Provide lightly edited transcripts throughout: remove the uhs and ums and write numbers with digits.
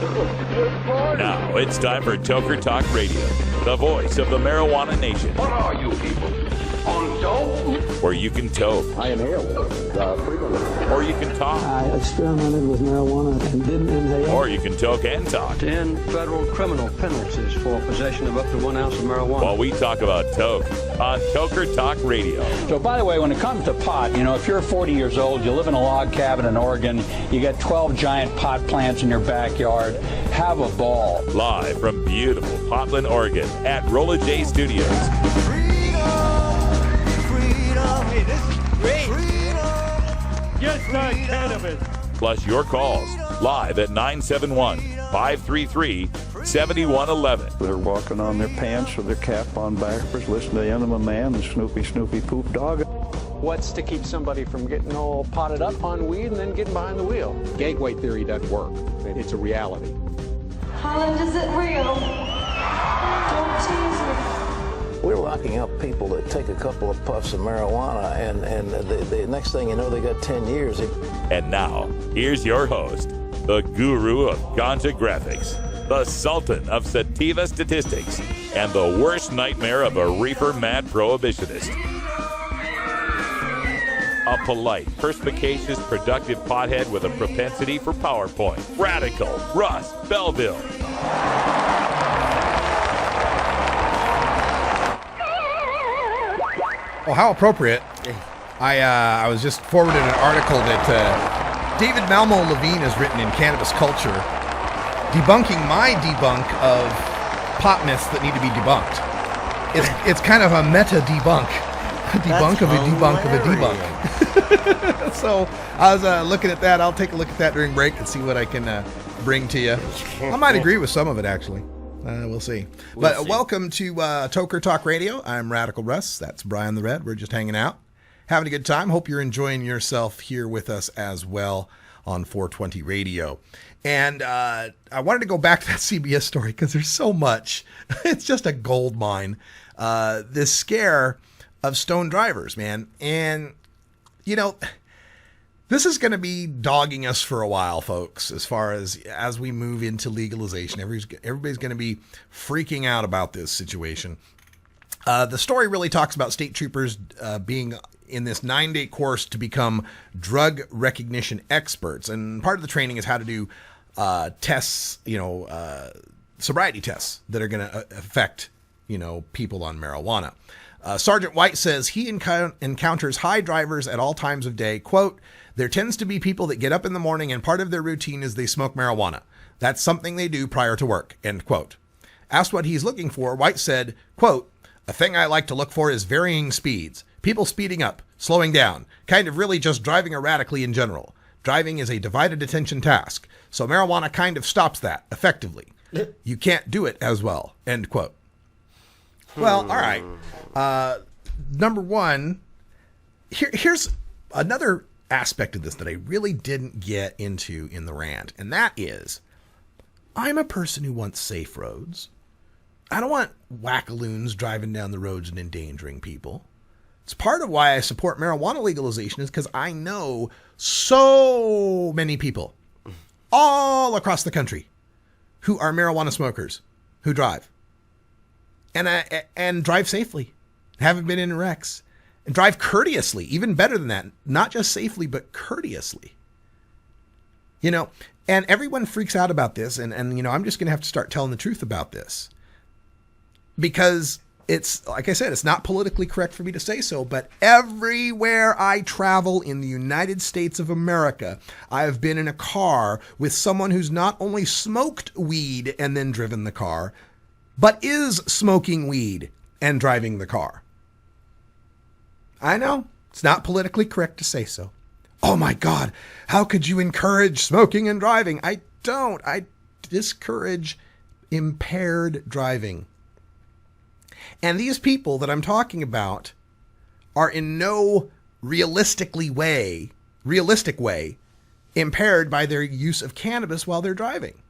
Now it's time for Toker Talk Radio, the voice of the marijuana nation. What are you people? On dope? Where you can toke. I inhale frequently. Or you can talk. I experimented with marijuana and didn't inhale. Or you can toke and talk. 10 federal criminal penalties for possession of up to 1 ounce of marijuana. While we talk about toke on Toker Talk Radio. So, by the way, when it comes to pot, you know, if you're 40 years old, you live in a log cabin in Oregon, you got 12 giant pot plants in your backyard, have a ball. Live from beautiful Portland, Oregon at Rolla J Studios. Hey, this is great. Just not cannabis. Plus your calls live at 971-533-7111. They're walking on their pants with their cap on backwards, listening to Enema Man and Snoopy Poop Dog. What's to keep somebody from getting all potted up on weed and then getting behind the wheel? Gateway theory doesn't work. It's a reality. Holland, is it real? Don't tease me. We're locking up people that take a couple of puffs of marijuana, and the next thing you know, they got 10 years. And now, here's your host, the guru of ganja graphics, the sultan of sativa statistics, and the worst nightmare of a reefer mad prohibitionist. A polite, perspicacious, productive pothead with a propensity for PowerPoint. Radical Russ Belville. Well, how appropriate. I was just forwarded an article that David Malmo Levine has written in Cannabis Culture, debunking my debunk of pot myths that need to be debunked. It's kind of a meta debunk. A debunk of a debunk of a debunk. So I was looking at that. I'll take a look at that during break and see what I can bring to you. I might agree with some of it, actually. We'll see. But welcome to Toker Talk Radio. I'm Radical Russ. That's Brian the Red. We're just hanging out, having a good time. Hope you're enjoying yourself here with us as well on 420 Radio. And I wanted to go back to that CBS story because there's so much. It's just a gold mine. This scare of stone drivers, man. And, you know, this is going to be dogging us for a while, folks, as far as we move into legalization. Everybody's going to be freaking out about this situation. The story really talks about state troopers being in this 9-day course to become drug recognition experts. And part of the training is how to do tests, sobriety tests that are going to affect, people on marijuana. Sergeant White says he encounters high drivers at all times of day. Quote, there tends to be people that get up in the morning and part of their routine is they smoke marijuana. That's something they do prior to work, end quote. Asked what he's looking for, White said, quote, a thing I like to look for is varying speeds. People speeding up, slowing down, kind of really just driving erratically in general. Driving is a divided attention task, so marijuana kind of stops that effectively. You can't do it as well, end quote. Well, all right. Number one, here's another aspect of this that I really didn't get into in the rant, and that is, I'm a person who wants safe roads. I don't want wackaloons driving down the roads and endangering people. It's part of why I support marijuana legalization is because I know so many people all across the country who are marijuana smokers who drive and drive safely, haven't been in wrecks. And drive courteously, even better than that. Not just safely, but courteously. And everyone freaks out about this. And I'm just going to have to start telling the truth about this. Because it's, like I said, it's not politically correct for me to say so. But everywhere I travel in the United States of America, I have been in a car with someone who's not only smoked weed and then driven the car, but is smoking weed and driving the car. I know, it's not politically correct to say so. Oh my God, how could you encourage smoking and driving? I don't. I discourage impaired driving. And these people that I'm talking about are in no realistic way impaired by their use of cannabis while they're driving.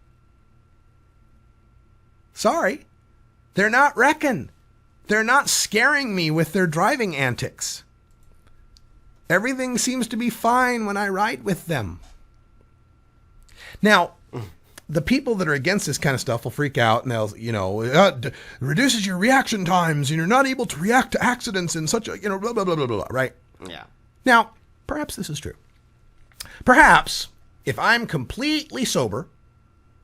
Sorry, they're not wrecking. They're not scaring me with their driving antics. Everything seems to be fine when I ride with them. Now, the people that are against this kind of stuff will freak out and they'll, reduces your reaction times and you're not able to react to accidents in such a, blah, blah, blah, blah, blah, right? Yeah. Now, perhaps this is true. Perhaps if I'm completely sober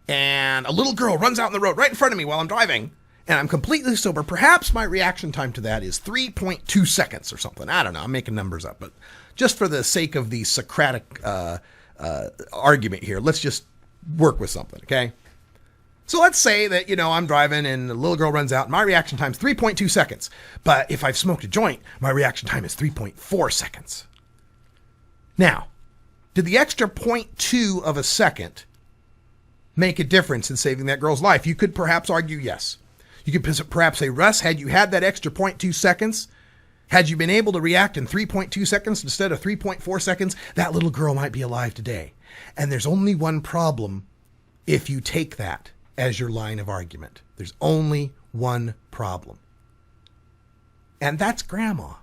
and a little girl runs out in the road right in front of me while I'm driving and I'm completely sober, perhaps my reaction time to that is 3.2 seconds or something. I don't know. I'm making numbers up, but just for the sake of the Socratic argument here, let's just work with something, okay? So let's say that, I'm driving and the little girl runs out and my reaction time is 3.2 seconds. But if I've smoked a joint, my reaction time is 3.4 seconds. Now, did the extra 0.2 of a second make a difference in saving that girl's life? You could perhaps argue yes. You could perhaps say, Russ, had you had that extra 0.2 seconds, had you been able to react in 3.2 seconds instead of 3.4 seconds, that little girl might be alive today. And there's only one problem if you take that as your line of argument. There's only one problem. And that's grandma.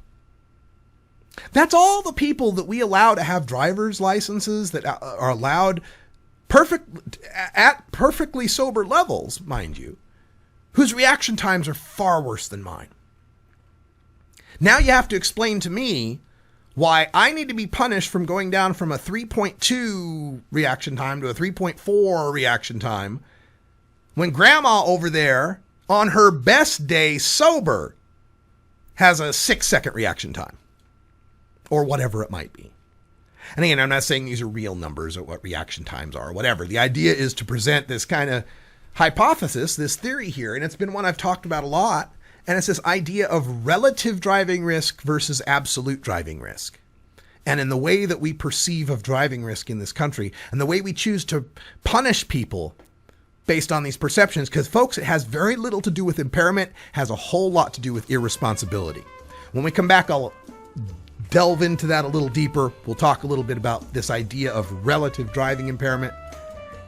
That's all the people that we allow to have driver's licenses that are allowed at perfectly sober levels, mind you, whose reaction times are far worse than mine. Now you have to explain to me why I need to be punished from going down from a 3.2 reaction time to a 3.4 reaction time when grandma over there on her best day sober has a 6-second reaction time or whatever it might be. And again, I'm not saying these are real numbers or what reaction times are or whatever. The idea is to present this kind of hypothesis, this theory here, and it's been one I've talked about a lot. And it's this idea of relative driving risk versus absolute driving risk. And in the way that we perceive of driving risk in this country and the way we choose to punish people based on these perceptions, because folks, it has very little to do with impairment, has a whole lot to do with irresponsibility. When we come back, I'll delve into that a little deeper. We'll talk a little bit about this idea of relative driving impairment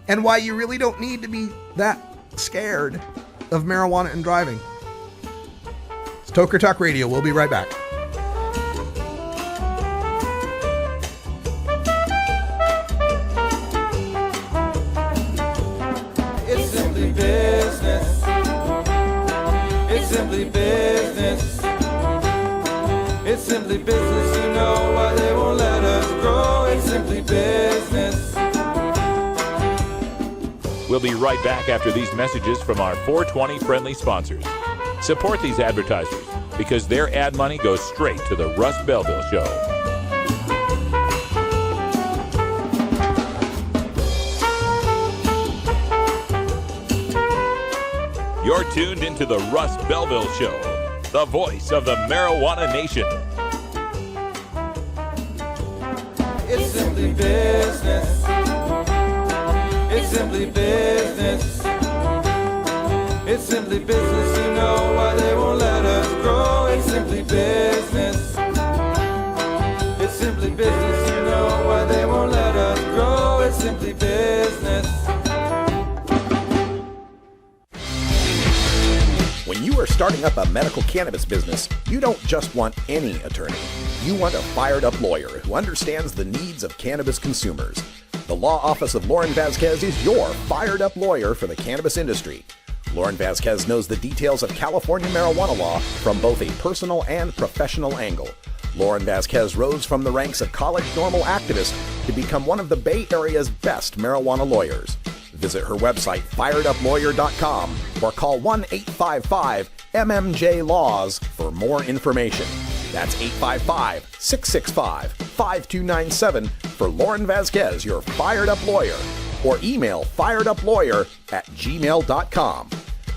and why you really don't need to be that scared of marijuana and driving. Toker Talk Radio. We'll be right back. It's simply business. It's simply business. It's simply business. You know why they won't let us grow. It's simply business. We'll be right back after these messages from our 420 friendly sponsors. Support these advertisers because their ad money goes straight to the Russ Belville Show. You're tuned into the Russ Belville Show, the voice of the marijuana nation. It's simply business. It's simply business. It's simply business, you know why they won't let us grow. It's simply business. It's simply business, you know why they won't let us grow. It's simply business. When you are starting up a medical cannabis business, you don't just want any attorney. You want a fired-up lawyer who understands the needs of cannabis consumers. The law office of Lauren Vasquez is your fired-up lawyer for the cannabis industry. Lauren Vasquez knows the details of California marijuana law from both a personal and professional angle. Lauren Vasquez rose from the ranks of college normal activist to become one of the Bay Area's best marijuana lawyers. Visit her website, fireduplawyer.com, or call 1-855-MMJ-LAWS for more information. That's 855-665-5297 for Lauren Vasquez, your fired-up lawyer, or email fireduplawyer@gmail.com.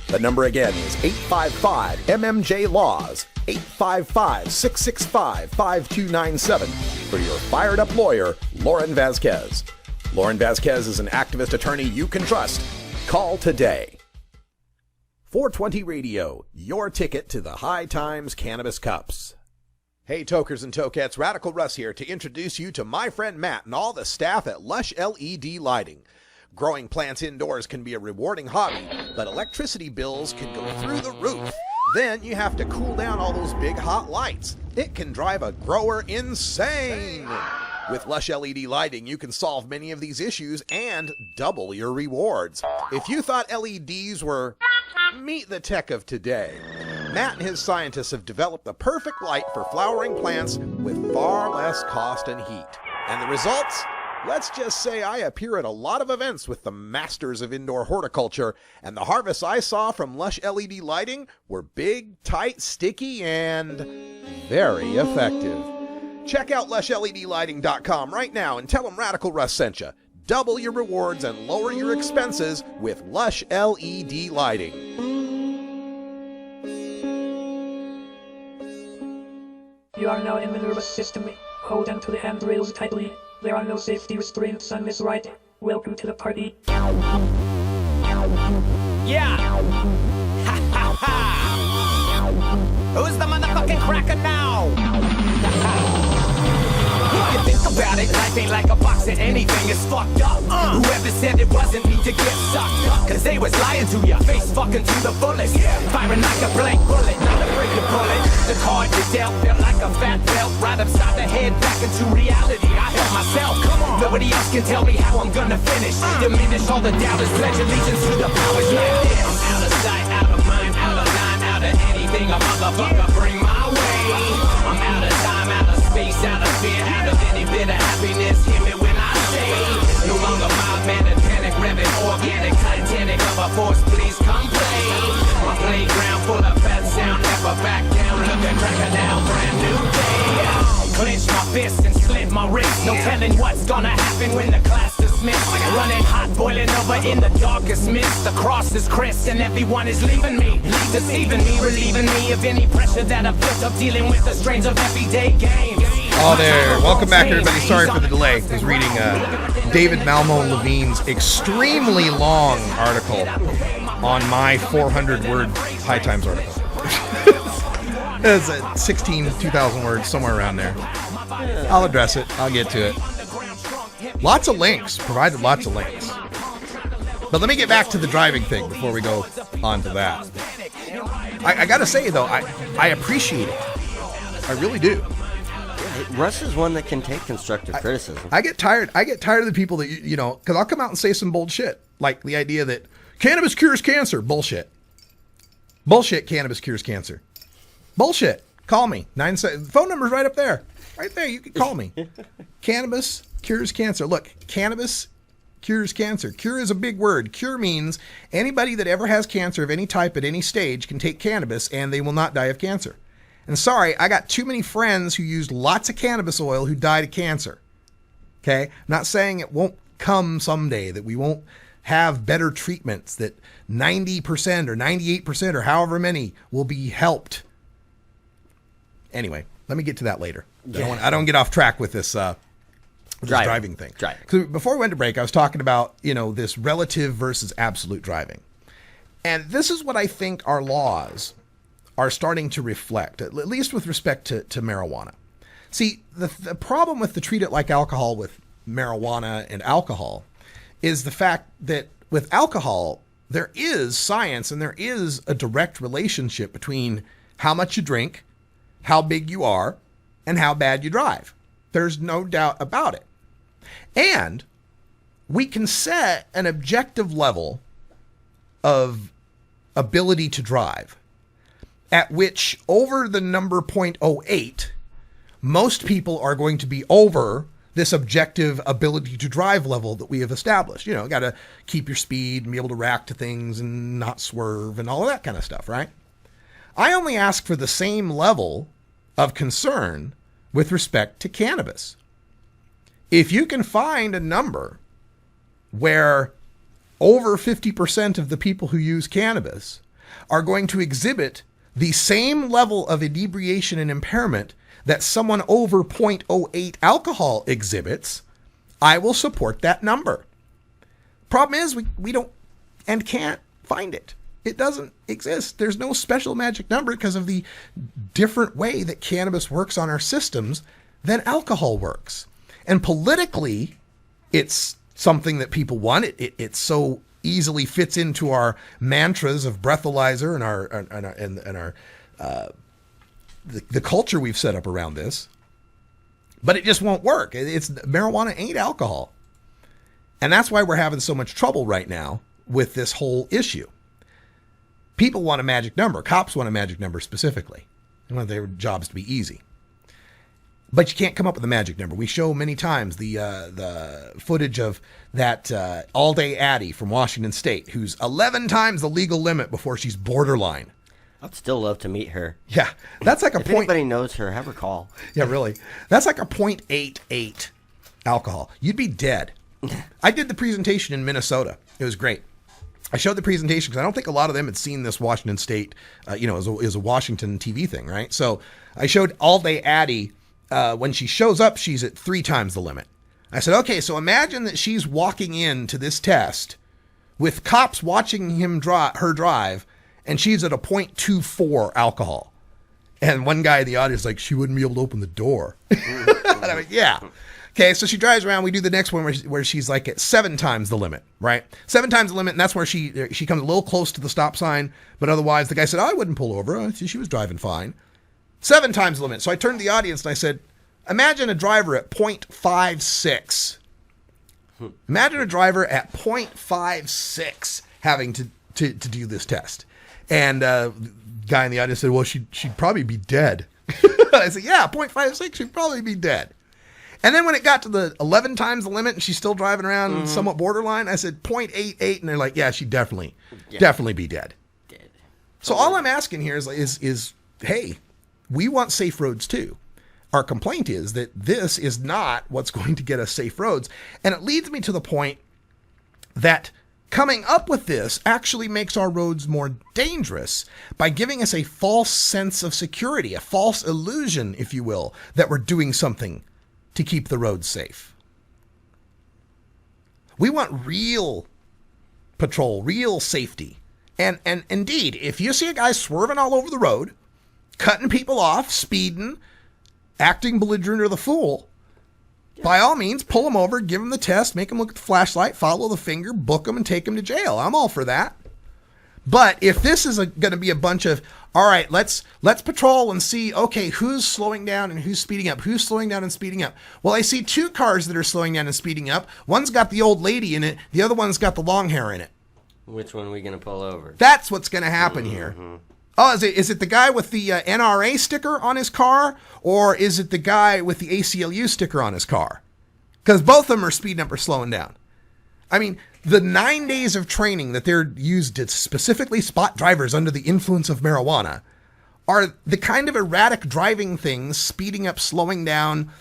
The number again is 855-MMJ-LAWS, 855-665-5297 for your fired-up lawyer, Lauren Vasquez. Lauren Vasquez is an activist attorney you can trust. Call today. 420 Radio, your ticket to the High Times Cannabis Cups. Hey, Tokers and Tokettes, Radical Russ here to introduce you to my friend Matt and all the staff at Lush LED Lighting. Growing plants indoors can be a rewarding hobby, but electricity bills can go through the roof. Then you have to cool down all those big hot lights. It can drive a grower insane. With Lush LED lighting, you can solve many of these issues and double your rewards. If you thought LEDs were meet the tech of today, Matt and his scientists have developed the perfect light for flowering plants with far less cost and heat. And the results? Let's just say I appear at a lot of events with the masters of indoor horticulture, and the harvests I saw from Lush LED lighting were big, tight, sticky, and very effective. Check out LushLEDlighting.com right now and tell them Radical Russ sent you. Double your rewards and lower your expenses with Lush LED lighting. You are now in the nervous system. Hold onto the handrails tightly. There are no safety restraints on this ride. Welcome to the party. Yeah! Ha ha ha! Who's the motherfucking cracker now? If you think about it, life ain't like a box and anything is fucked up. Whoever said it wasn't need to get sucked up, cause they was lying to ya. Face fucking to the fullest. Firing like a blank bullet, not afraid to pull it. The card you dealt felt like a fat belt right upside the head, back into reality. I help myself, come on. Nobody else can tell me how I'm gonna finish. Diminish all the doubters, pledge allegiance to the powers like this. I'm out of sight, out of mind, out of line, out of anything a motherfucker bring my way. I'm out of time, out of space, out of fear, out of any bit of happiness. Hear me when I say, no longer mild mannered, panic, revving, organic, titanic of a force. Please come play. My playground full of fat sound, never back down. Look at cracker now, brand new day. Clench my fist and slit my wrist. No telling what's gonna happen when the class dismissed. Running hot, boiling over in the darkest mist. The cross is Chris and everyone is leaving me, deceiving me, relieving me of any pressure that I've built up, dealing with the strains of everyday games. Oh, there. Welcome back, everybody. Sorry for the delay. I was reading David Malmo Levine's extremely long article on my 400-word High Times article. It's 2,000 words, somewhere around there. I'll address it. I'll get to it. Lots of links. Provided lots of links. But let me get back to the driving thing before we go on to that. I got to say, though, I appreciate it. I really do. Russ is one that can take constructive criticism. I get tired of the people that, you know, because I'll come out and say some bold shit. Like the idea that cannabis cures cancer. Bullshit. Bullshit, cannabis cures cancer. Bullshit. Call me. Phone number's right up there. Right there. You can call me. Cannabis cures cancer. Look, cannabis cures cancer. Cure is a big word. Cure means anybody that ever has cancer of any type at any stage can take cannabis and they will not die of cancer. And sorry, I got too many friends who used lots of cannabis oil who died of cancer. Okay? I'm not saying it won't come someday, that we won't have better treatments, that 90% or 98% or however many will be helped. Anyway, let me get to that later. Yeah. I don't get off track with this driving thing. Because before we went to break, I was talking about, you know, this relative versus absolute driving. And this is what I think our laws are starting to reflect, at least with respect to marijuana. See, the problem with the treat it like alcohol with marijuana and alcohol is the fact that with alcohol, there is science and there is a direct relationship between how much you drink, how big you are, and how bad you drive. There's no doubt about it. And we can set an objective level of ability to drive at which over the number 0.08, most people are going to be over this objective ability to drive level that we have established. You know, got to keep your speed and be able to react to things and not swerve and all of that kind of stuff, right? I only ask for the same level of concern with respect to cannabis. If you can find a number where over 50% of the people who use cannabis are going to exhibit the same level of inebriation and impairment that someone over 0.08 alcohol exhibits, I will support that number. Problem is, we don't and can't find it. It doesn't exist. There's no special magic number because of the different way that cannabis works on our systems than alcohol works. And politically, it's something that people want. It so easily fits into our mantras of breathalyzer and our the culture we've set up around this. But it just won't work. Marijuana ain't alcohol. And that's why we're having so much trouble right now with this whole issue. People want a magic number. Cops want a magic number specifically. They want their jobs to be easy. But you can't come up with a magic number. We show many times the footage of that all-day Addie from Washington State, who's 11 times the legal limit before she's borderline. I'd still love to meet her. Yeah, that's like a if anybody knows her, have her call. Yeah, really. That's like a 0.88 alcohol. You'd be dead. I did the presentation in Minnesota. It was great. I showed the presentation because I don't think a lot of them had seen this Washington State, is a Washington TV thing, right? So I showed all-day Addie. When she shows up, she's at 3 times the limit. I said, okay, so imagine that she's walking into this test with cops watching her drive, and she's at a 0.24 alcohol. And one guy in the audience is like, she wouldn't be able to open the door. And I'm like, yeah. Okay, so she drives around. We do the next one where she's like at 7 times the limit, right? 7 times the limit, and that's where she comes a little close to the stop sign. But otherwise, the guy said, I wouldn't pull over. She was driving fine. 7 times the limit. So I turned to the audience and I said, imagine a driver at 0.56. Imagine a driver at 0.56 having to do this test. And the guy in the audience said, well, she'd probably be dead. I said, yeah, 0.56, she'd probably be dead. And then when it got to the 11 times the limit and she's still driving around somewhat borderline, I said 0.88, and they're like, yeah, she'd definitely be dead. So all I'm asking here is, hey, we want safe roads too. Our complaint is that this is not what's going to get us safe roads. And it leads me to the point that coming up with this actually makes our roads more dangerous by giving us a false sense of security, a false illusion, if you will, that we're doing something to keep the roads safe. We want real patrol, real safety. And indeed, if you see a guy swerving all over the road, cutting people off, speeding, acting belligerent or the fool, by all means, pull him over, give him the test, make him look at the flashlight, follow the finger, book him, and take him to jail. I'm all for that. But if this is going to be a bunch of, all right, let's patrol and see, okay, who's slowing down and who's speeding up? Who's slowing down and speeding up? Well, I see 2 cars that are slowing down and speeding up. One's got the old lady in it. The other one's got the long hair in it. Which one are we going to pull over? That's what's going to happen here. Oh, is it the guy with the NRA sticker on his car, or is it the guy with the ACLU sticker on his car? Because both of them are speeding up or slowing down. I mean, the 9 days of training that they're used to specifically spot drivers under the influence of marijuana are the kind of erratic driving things, speeding up, slowing down,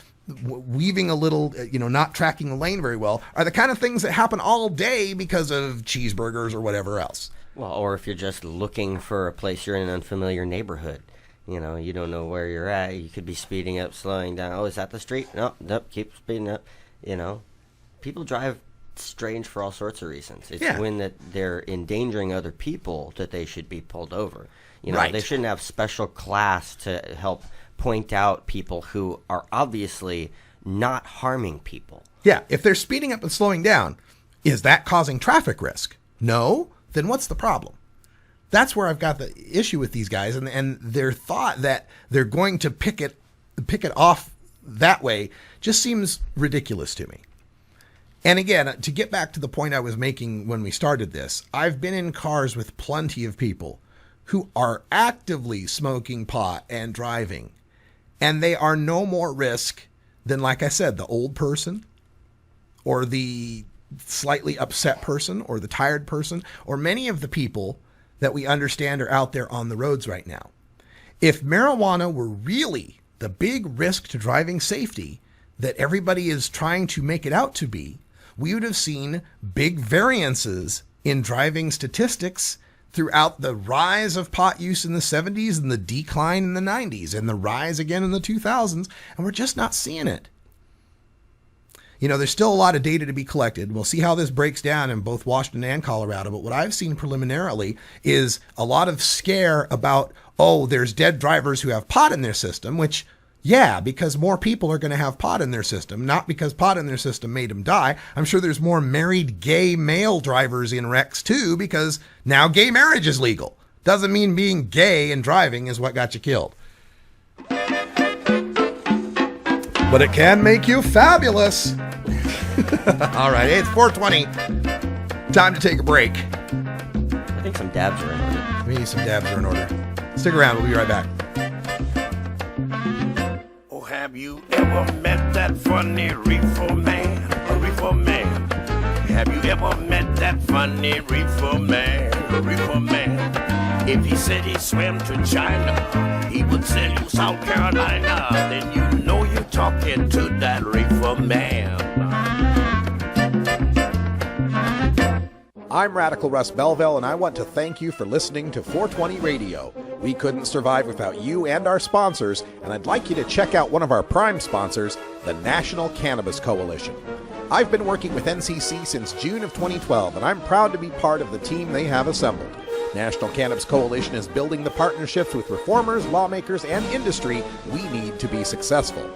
weaving a little, not tracking the lane very well, are the kind of things that happen all day because of cheeseburgers or whatever else. Well, or if you're just looking for a place, you're in an unfamiliar neighborhood. You don't know where you're at. You could be speeding up, slowing down. Oh, is that the street? Nope, keep speeding up. People drive strange for all sorts of reasons. It's when that they're endangering other people that they should be pulled over. Right. They shouldn't have special class to help point out people who are obviously not harming people. Yeah, if they're speeding up and slowing down, is that causing traffic risk? No? Then what's the problem? That's where I've got the issue with these guys, and their thought that they're going to pick it off that way just seems ridiculous to me. And again, to get back to the point I was making when we started this, I've been in cars with plenty of people who are actively smoking pot and driving, and they are no more risk than, like I said, the old person or the slightly upset person or the tired person or many of the people that we understand are out there on the roads right now. If marijuana were really the big risk to driving safety that everybody is trying to make it out to be, we would have seen big variances in driving statistics throughout the rise of pot use in the 70s and the decline in the 90s and the rise again in the 2000s, and we're just not seeing it. There's still a lot of data to be collected. We'll see how this breaks down in both Washington and Colorado, but what I've seen preliminarily is a lot of scare about, there's dead drivers who have pot in their system, which, yeah, because more people are going to have pot in their system, not because pot in their system made them die. I'm sure there's more married gay male drivers in wrecks too, because now gay marriage is legal. Doesn't mean being gay and driving is what got you killed. but it can make you fabulous. All right, it's 4:20. Time to take a break. I think some dabs are in order. Maybe some dabs are in order. Stick around. We'll be right back. Oh, have you ever met that funny reefer man? A reefer man. Have you ever met that funny reefer man? A reefer man. If he said he swam to China, he would sell you South Carolina. Then you know you're talking to that reefer man. I'm Radical Russ Belville, and I want to thank you for listening to 420 Radio. We couldn't survive without you and our sponsors, and I'd like you to check out one of our prime sponsors, the National Cannabis Coalition. I've been working with NCC since June of 2012, and I'm proud to be part of the team they have assembled. National Cannabis Coalition is building the partnerships with reformers, lawmakers, and industry we need to be successful.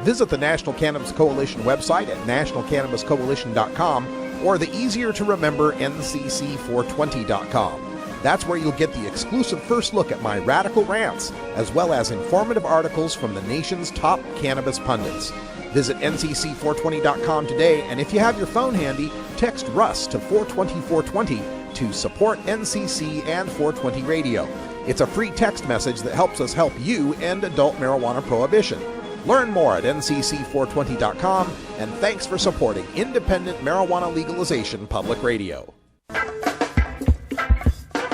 Visit the National Cannabis Coalition website at nationalcannabiscoalition.com or the easier-to-remember ncc420.com. That's where you'll get the exclusive first look at my radical rants, as well as informative articles from the nation's top cannabis pundits. Visit ncc420.com today, and if you have your phone handy, text Russ to 420-420 to support NCC and 420 Radio. It's a free text message that helps us help you end adult marijuana prohibition. Learn more at ncc420.com, and thanks for supporting independent marijuana legalization public radio.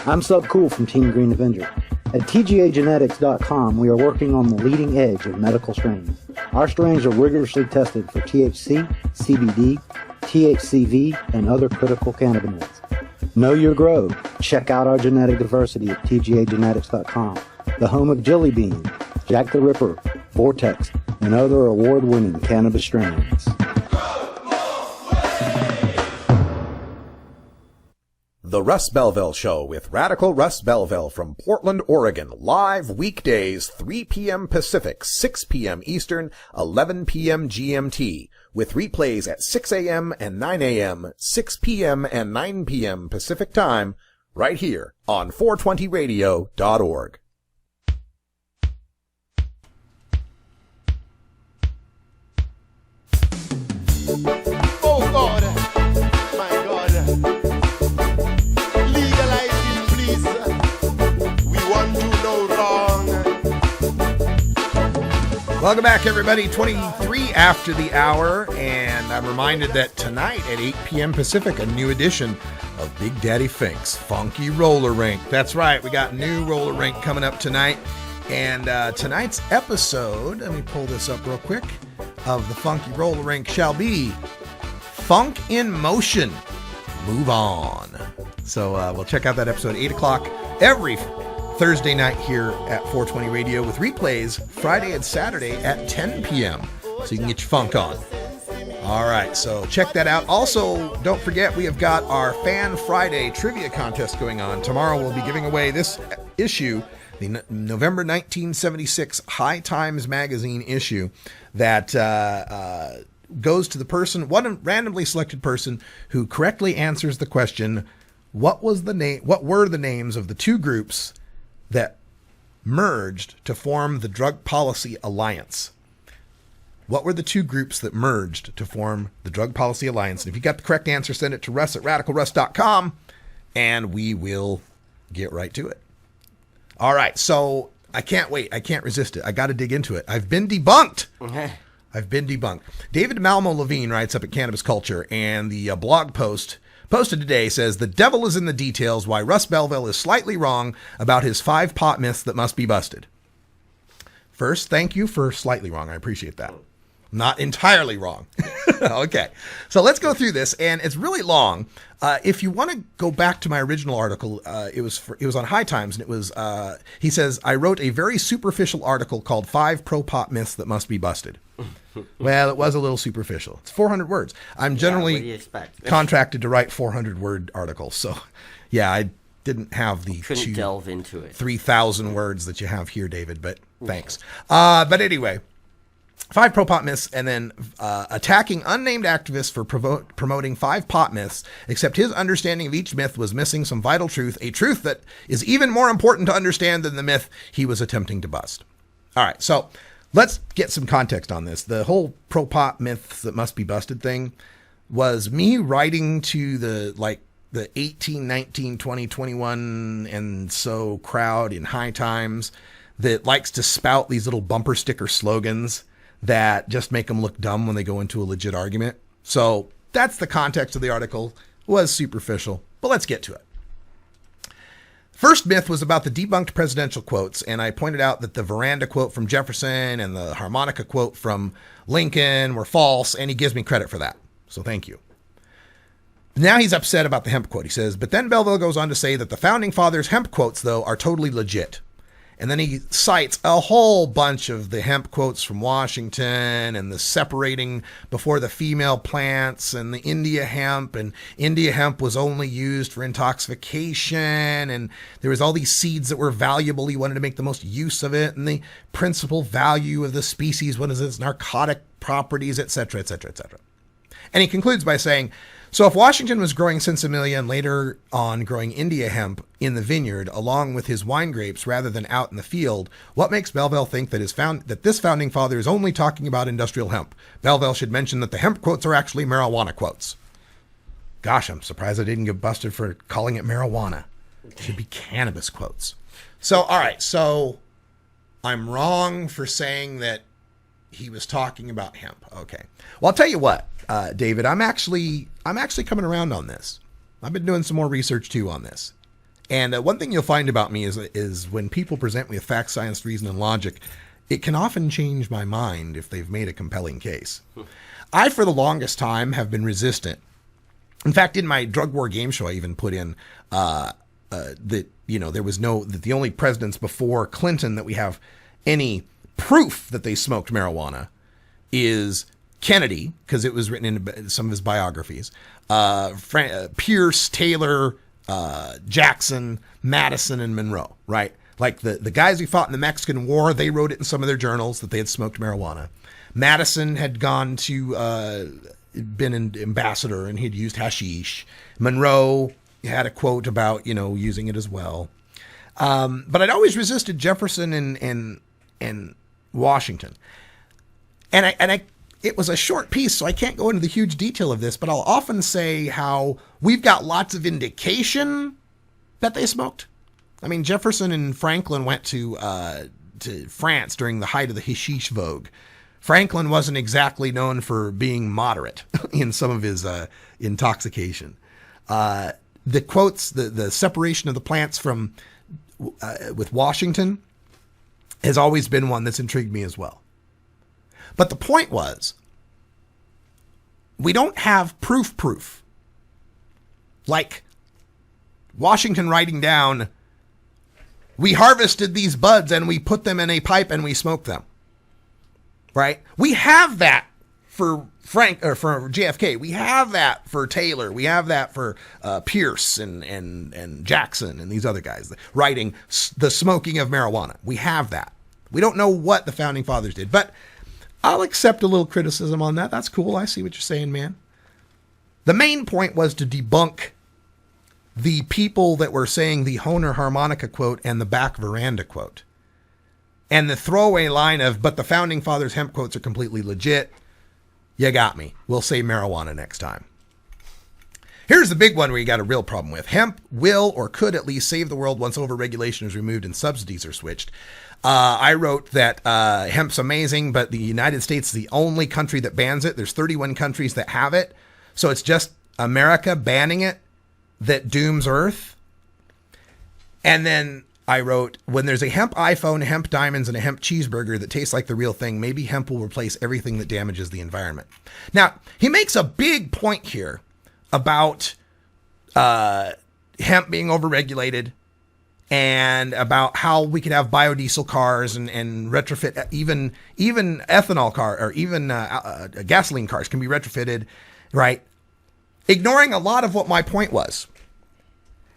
I'm Sub Cool from Team Green Avenger. At TGAgenetics.com, we are working on the leading edge of medical strains. Our strains are rigorously tested for THC, CBD, THCV, and other critical cannabinoids. Know your grow. Check out our genetic diversity at TGAgenetics.com, the home of Jelly Bean, Jack the Ripper, Vortex, and other award-winning cannabis strains. The Russ Belville Show with Radical Russ Belville from Portland, Oregon. Live weekdays, 3 p.m. Pacific, 6 p.m. Eastern, 11 p.m. GMT. With replays at 6 a.m. and 9 a.m., 6 p.m. and 9 p.m. Pacific Time, right here on 420radio.org. Oh God, my God, legalize it please, we want to know wrong. Welcome back, everybody. 23 after the hour, and I'm reminded that tonight at 8 p.m. Pacific, a new edition of Big Daddy Fink's Funky Roller Rink. That's right, we got new roller rink coming up tonight, and tonight's episode, let me pull this up real quick, of the Funky Roller Rink shall be Funk in Motion. Move on. So we'll check out that episode 8 o'clock every Thursday night here at 420 Radio, with replays Friday and Saturday at 10 p.m. so you can get your funk on. All right, so check that out. Also, don't forget, we have got our Fan Friday trivia contest going on. Tomorrow we'll be giving away this issue, the November 1976 High Times magazine issue, that goes to the person, one randomly selected person, who correctly answers the question, what were the names of the two groups that merged to form the Drug Policy Alliance? What were the two groups that merged to form the Drug Policy Alliance? And if you got the correct answer, send it to Russ at radicalruss.com, and we will get right to it. All right, so I can't wait. I can't resist it. I got to dig into it. I've been debunked. I've been debunked. David Malmo Levine writes up at Cannabis Culture, and the blog post posted today says, "The devil is in the details, why Russ Belville is slightly wrong about his 5 pot myths that must be busted." First, thank you for slightly wrong. I appreciate that. Not entirely wrong. Okay, so let's go through this, and it's really long. If you want to go back to my original article, it was on High Times, and it was, he says, I wrote a very superficial article called 5 Pro-Pot Myths That Must Be Busted. Well, it was a little superficial. It's 400 words. I'm generally contracted to write 400-word articles, so yeah, I didn't have the couldn't delve into it. 3,000 words that you have here, David, but thanks. But anyway, 5 pro-pot myths, and then attacking unnamed activists for promoting 5 pot myths, except his understanding of each myth was missing some vital truth, a truth that is even more important to understand than the myth he was attempting to bust. All right, so let's get some context on this. The whole pro-pot myths that must be busted thing was me writing to the 18, 19, 20, 21 and so crowd in High Times that likes to spout these little bumper sticker slogans that just make them look dumb when they go into a legit argument. So that's the context of the article. It was superficial, but let's get to it. First myth was about the debunked presidential quotes, and I pointed out that the veranda quote from Jefferson and the harmonica quote from Lincoln were false, and he gives me credit for that. So thank you. Now he's upset about the hemp quote. He says, but then Belleville goes on to say that the founding fathers' hemp quotes, though, are totally legit. And then he cites a whole bunch of the hemp quotes from Washington and the separating before the female plants and the India hemp. And India hemp was only used for intoxication. And there was all these seeds that were valuable. He wanted to make the most use of it. And the principal value of the species, what is its narcotic properties, et cetera, et cetera, et cetera. And he concludes by saying, so if Washington was growing sinsemilla and later on growing India hemp in the vineyard along with his wine grapes rather than out in the field, what makes Belleville think that this founding father is only talking about industrial hemp? Belleville should mention that the hemp quotes are actually marijuana quotes. Gosh, I'm surprised I didn't get busted for calling it marijuana. It should be cannabis quotes. So, all right, so I'm wrong for saying that he was talking about hemp. Okay. Well, I'll tell you what. David, I'm actually coming around on this. I've been doing some more research too on this. And one thing you'll find about me is when people present me with facts, science, reason, and logic, it can often change my mind if they've made a compelling case. I, for the longest time, have been resistant. In fact, in my drug war game show, I even put in that the only presidents before Clinton that we have any proof that they smoked marijuana is Kennedy, because it was written in some of his biographies, Pierce, Taylor, Jackson, Madison, and Monroe, right? Like the guys who fought in the Mexican War, they wrote it in some of their journals that they had smoked marijuana. Madison had gone to, been an ambassador and he'd used hashish. Monroe had a quote about, using it as well. But I'd always resisted Jefferson and Washington. And it was a short piece, so I can't go into the huge detail of this, but I'll often say how we've got lots of indication that they smoked. I mean, Jefferson and Franklin went to France during the height of the hashish vogue. Franklin wasn't exactly known for being moderate in some of his intoxication. The quotes, the separation of the plants from with Washington has always been one that's intrigued me as well. But the point was, we don't have proof. Like Washington writing down, we harvested these buds and we put them in a pipe and we smoked them. Right? We have that for for JFK. We have that for Taylor. We have that for Pierce and Jackson and these other guys writing the smoking of marijuana. We have that. We don't know what the founding fathers did, but I'll accept a little criticism on that. That's cool. I see what you're saying, man. The main point was to debunk the people that were saying the Honer harmonica quote and the back veranda quote. And the throwaway line of, but the founding fathers' hemp quotes are completely legit. You got me. We'll say marijuana next time. Here's the big one where you got a real problem with. Hemp will or could at least save the world once overregulation is removed and subsidies are switched. I wrote that hemp's amazing, but the United States is the only country that bans it. There's 31 countries that have it. So it's just America banning it that dooms Earth. And then I wrote, when there's a hemp iPhone, hemp diamonds, and a hemp cheeseburger that tastes like the real thing, maybe hemp will replace everything that damages the environment. Now, he makes a big point here about hemp being overregulated and about how we could have biodiesel cars and retrofit even ethanol car or even gasoline cars can be retrofitted, right? Ignoring a lot of what my point was.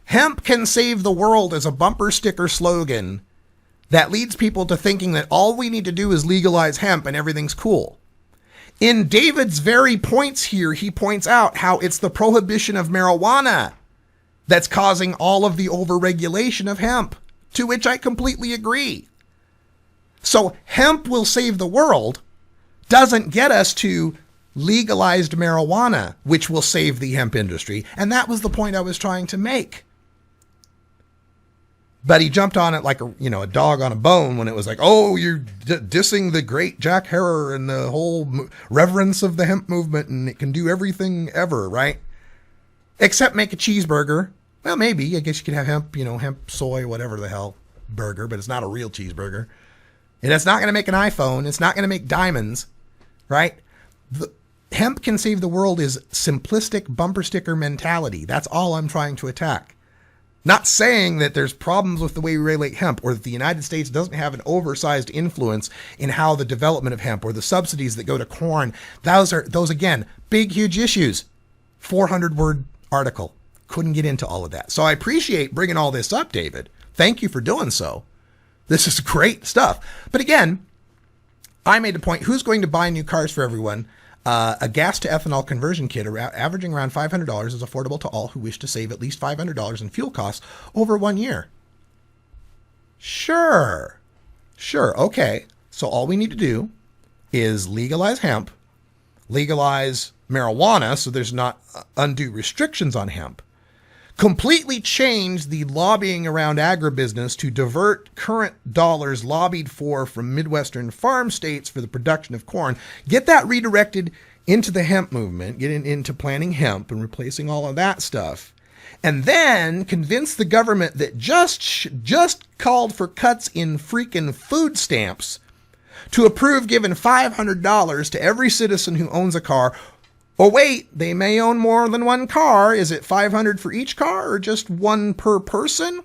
Hemp can save the world as a bumper sticker slogan that leads people to thinking that all we need to do is legalize hemp and everything's cool. In David's very points here, he points out how it's the prohibition of marijuana that's causing all of the overregulation of hemp, to which I completely agree. So hemp will save the world doesn't get us to legalized marijuana, which will save the hemp industry. And that was the point I was trying to make. But he jumped on it like a dog on a bone when it was like, oh, you're dissing the great Jack Herer and the whole reverence of the hemp movement, and it can do everything ever, right? Except make a cheeseburger. Well, maybe. I guess you could have hemp, hemp, soy, whatever the hell burger, but it's not a real cheeseburger. And it's not going to make an iPhone. It's not going to make diamonds, right? Hemp can save the world is simplistic bumper sticker mentality. That's all I'm trying to attack. Not saying that there's problems with the way we regulate hemp, or that the United States doesn't have an oversized influence in how the development of hemp or the subsidies that go to corn. Those again, big, huge issues. 400-word article. Couldn't get into all of that. So I appreciate bringing all this up, David. Thank you for doing so. This is great stuff. But again, I made a point. Who's going to buy new cars for everyone? A gas to ethanol conversion kit averaging around $500 is affordable to all who wish to save at least $500 in fuel costs over 1 year. Sure. Okay. So all we need to do is legalize hemp, legalize marijuana so there's not undue restrictions on hemp, completely change the lobbying around agribusiness to divert current dollars lobbied for from Midwestern farm states for the production of corn, get that redirected into the hemp movement, get into planting hemp and replacing all of that stuff, and then convince the government that just called for cuts in freaking food stamps to approve giving $500 to every citizen who owns a car. Oh, wait, they may own more than one car. Is it $500 for each car or just one per person?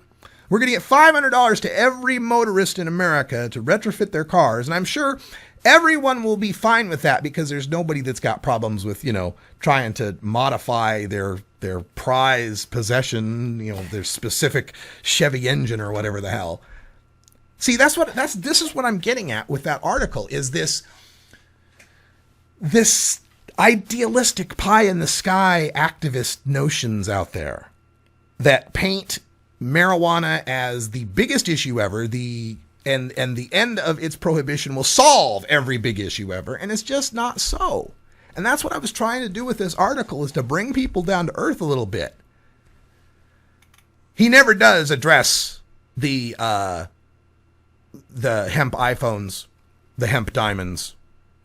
We're going to get $500 to every motorist in America to retrofit their cars. And I'm sure everyone will be fine with that because there's nobody that's got problems with, trying to modify their prize possession, their specific Chevy engine or whatever the hell. See, this is what I'm getting at with that article is this idealistic pie in the sky activist notions out there that paint marijuana as the biggest issue ever, and the end of its prohibition will solve every big issue ever, and it's just not so. And that's what I was trying to do with this article, is to bring people down to earth a little bit. He never does address the hemp iPhones, the hemp diamonds,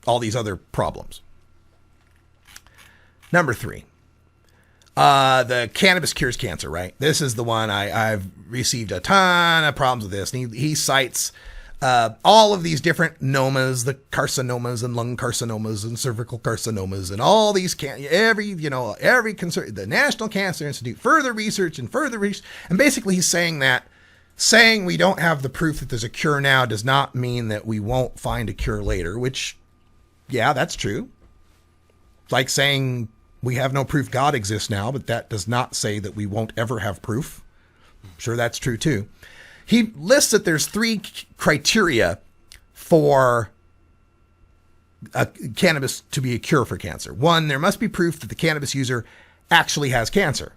all these other problems. Number 3, the cannabis cures cancer, right? This is the one I've received a ton of problems with this. And he cites all of these different nomas, the carcinomas and lung carcinomas and cervical carcinomas and all these, every concern, the National Cancer Institute, further research. And basically he's saying that saying we don't have the proof that there's a cure now does not mean that we won't find a cure later, which, yeah, that's true. It's like saying we have no proof God exists now, but that does not say that we won't ever have proof. I'm sure that's true too. He lists that there's 3 criteria for cannabis to be a cure for cancer. 1, there must be proof that the cannabis user actually has cancer.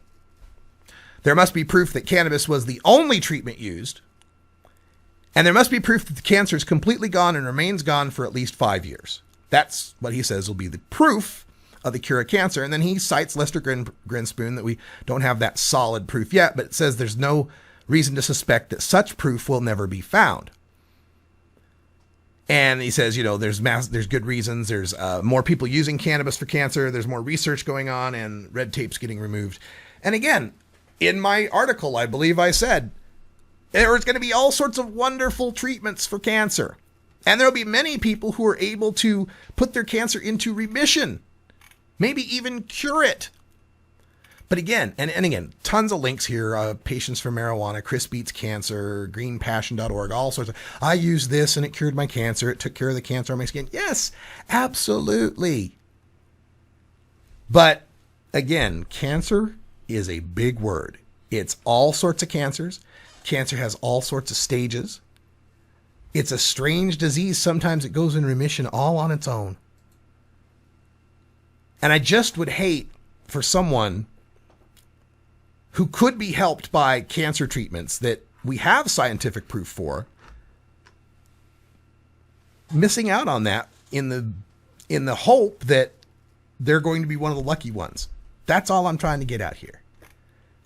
There must be proof that cannabis was the only treatment used. And there must be proof that the cancer is completely gone and remains gone for at least 5 years. That's what he says will be the proof of the cure of cancer. And then he cites Lester Grinspoon that we don't have that solid proof yet, but it says there's no reason to suspect that such proof will never be found. And he says, there's good reasons. There's more people using cannabis for cancer. There's more research going on and red tape's getting removed. And again, in my article, I believe I said, there's going to be all sorts of wonderful treatments for cancer. And there'll be many people who are able to put their cancer into remission, maybe even cure it. But again, and again, tons of links here. Patients for Marijuana, Chris Beats Cancer, greenpassion.org, all sorts of, I used this and it cured my cancer. It took care of the cancer on my skin. Yes, absolutely. But again, cancer is a big word. It's all sorts of cancers. Cancer has all sorts of stages. It's a strange disease. Sometimes it goes in remission all on its own. And I just would hate for someone who could be helped by cancer treatments that we have scientific proof for missing out on that in the hope that they're going to be one of the lucky ones. That's all I'm trying to get at here.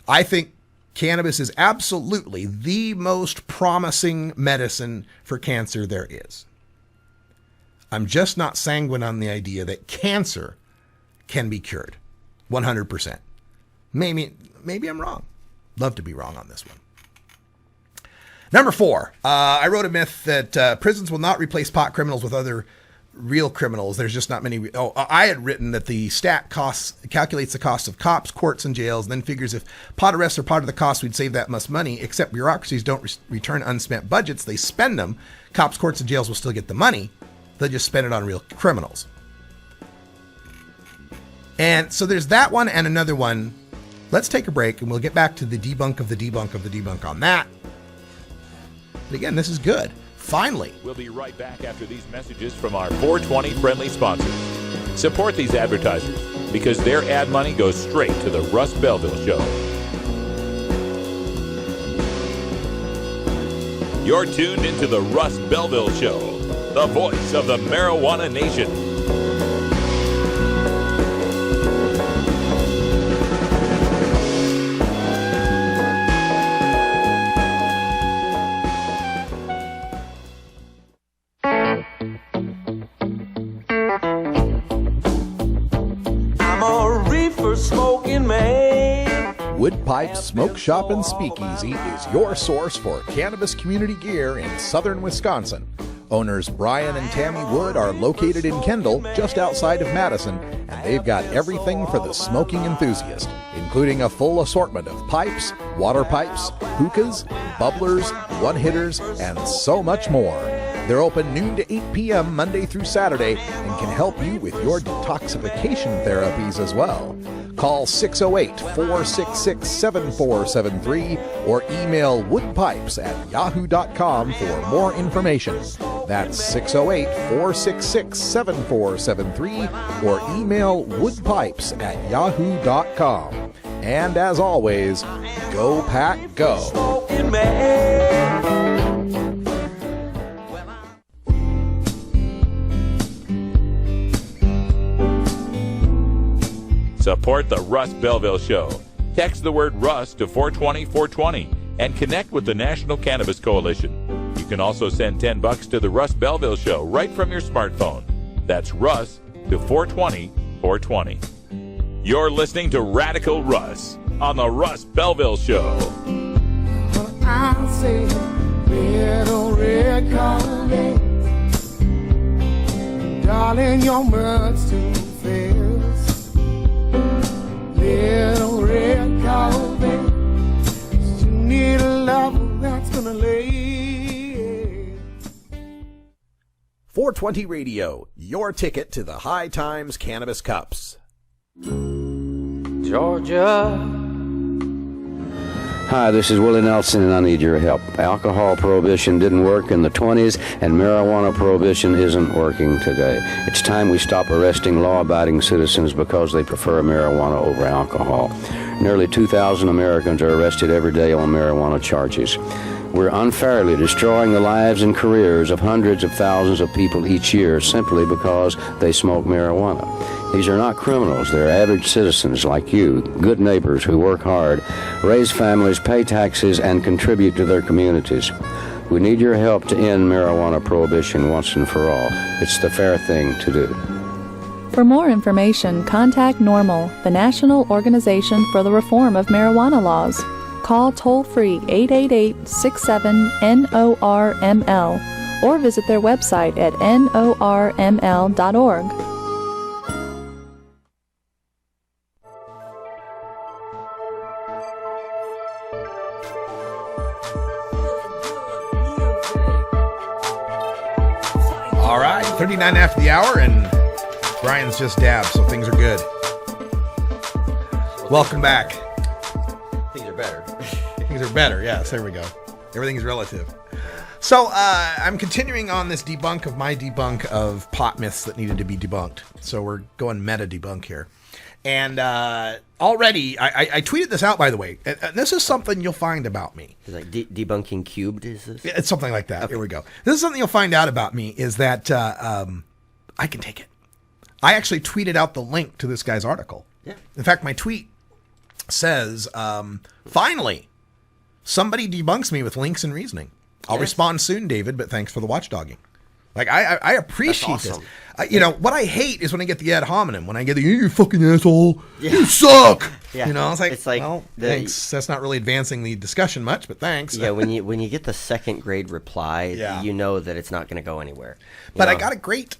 I think cannabis is absolutely the most promising medicine for cancer there is. I'm just not sanguine on the idea that cancer can be cured 100%. Maybe I'm wrong. Love to be wrong on this one. Number 4, I wrote a myth that prisons will not replace pot criminals with other real criminals. There's just not many. I had written that the stat calculates the cost of cops, courts, and jails, and then figures if pot arrests are part of the cost, we'd save that much money, except bureaucracies don't return unspent budgets. They spend them. Cops, courts, and jails will still get the money. They'll just spend it on real criminals. And so there's that one and another one. Let's take a break, and we'll get back to the debunk of the debunk of the debunk on that. But again, this is good. Finally. We'll be right back after these messages from our 420 friendly sponsors. Support these advertisers because their ad money goes straight to the Russ Belville Show. You're tuned into the Russ Belville Show, the voice of the marijuana nation. Wood Pipe Smoke Shop and Speakeasy is your source for cannabis community gear in southern Wisconsin. Owners Brian and Tammy Wood are located in Kendall, just outside of Madison, and they've got everything for the smoking enthusiast, including a full assortment of pipes, water pipes, hookahs, bubblers, one-hitters, and so much more. They're open noon to 8 p.m. Monday through Saturday and can help you with your detoxification therapies as well. Call 608-466-7473 or email woodpipes@yahoo.com for more information. That's 608-466-7473 or email woodpipes@yahoo.com. And as always, go pack go. Support the Russ Belville Show. Text the word Russ to 420-420 and connect with the National Cannabis Coalition. You can also send $10 to the Russ Belville Show right from your smartphone. That's Russ to 420-420. You're listening to Radical Russ on the Russ Belville Show. I'll say little red carpet, darling, your much too fast. Little red carpet, you need a lover that's gonna lay. 420 Radio, your ticket to the High Times Cannabis Cups. Georgia. Hi, this is Willie Nelson, and I need your help. Alcohol prohibition didn't work in the 20s, and marijuana prohibition isn't working today. It's time we stop arresting law-abiding citizens because they prefer marijuana over alcohol. Nearly 2,000 Americans are arrested every day on marijuana charges. We're unfairly destroying the lives and careers of hundreds of thousands of people each year simply because they smoke marijuana. These are not criminals. They're average citizens like you, good neighbors who work hard, raise families, pay taxes, and contribute to their communities. We need your help to end marijuana prohibition once and for all. It's the fair thing to do. For more information, contact NORML, the National Organization for the Reform of Marijuana Laws. Call toll-free 888-67-NORML or visit their website at norml.org. All right, 39 after the hour, and Brian's just dabbed, so things are good. Welcome back. Things are better. Things are better, yes, there we go. Everything's relative. So I'm continuing on this debunk of my debunk of pot myths that needed to be debunked. So we're going meta debunk here. And already, I tweeted this out, by the way. And this is something you'll find about me. Is like debunking cubed, is this? It's something like that. Okay. Here we go. This is something you'll find out about me, is that I can take it. I actually tweeted out the link to this guy's article. Yeah. In fact, my tweet says, finally, somebody debunks me with links and reasoning. I'll respond soon, David, but thanks for the watchdogging. Like, I appreciate awesome. this. You know, what I hate is when I get the ad hominem, when I get the, you fucking asshole, you suck. Yeah. You know, it's like well, thanks. That's not really advancing the discussion much, but thanks. Yeah, when you get the second grade reply, you know that it's not going to go anywhere. But I got a great